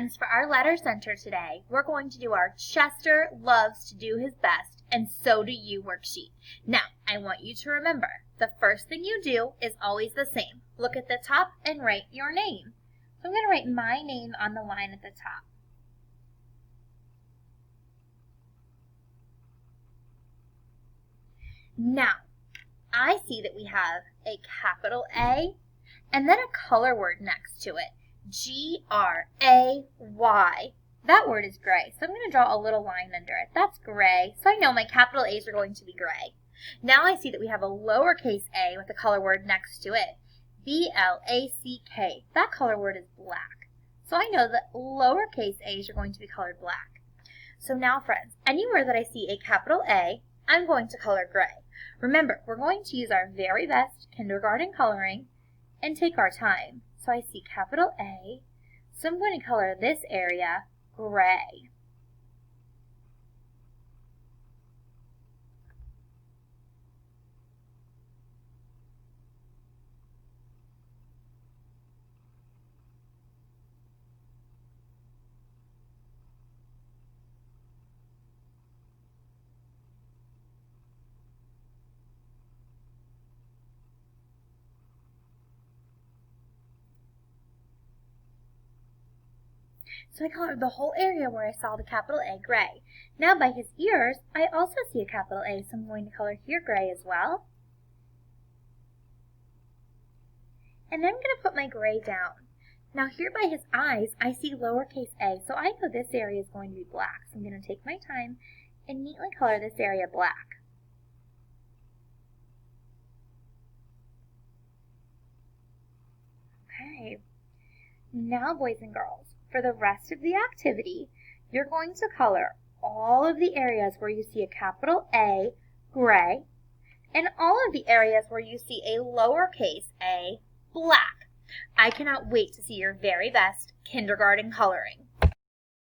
friends, for our letter center today, we're going to do our Chester loves to do his best, and so do you worksheet. Now, I want you to remember, the first thing you do is always the same. Look at the top and write your name. So I'm going to write my name on the line at the top. Now, I see that we have a capital A and then a color word next to it. G-R-A-Y. That word is gray, so I'm going to draw a little line under it. That's gray, so I know my capital A's are going to be gray. Now I see that we have a lowercase a with a color word next to it. B-L-A-C-K. That color word is black. So I know that lowercase a's are going to be colored black. So now, friends, anywhere that I see a capital A, I'm going to color gray. Remember, we're going to use our very best kindergarten coloring and take our time. So I see capital A, so I'm going to color this area gray. So I colored the whole area where I saw the capital A gray. Now by his ears, I also see a capital A, so I'm going to color here gray as well. And then I'm going to put my gray down. Now here by his eyes, I see lowercase a, so I know this area is going to be black. So I'm going to take my time and neatly color this area black. Okay. Now, boys and girls, for the rest of the activity, you're going to color all of the areas where you see a capital A gray and all of the areas where you see a lowercase a black. I cannot wait to see your very best kindergarten coloring.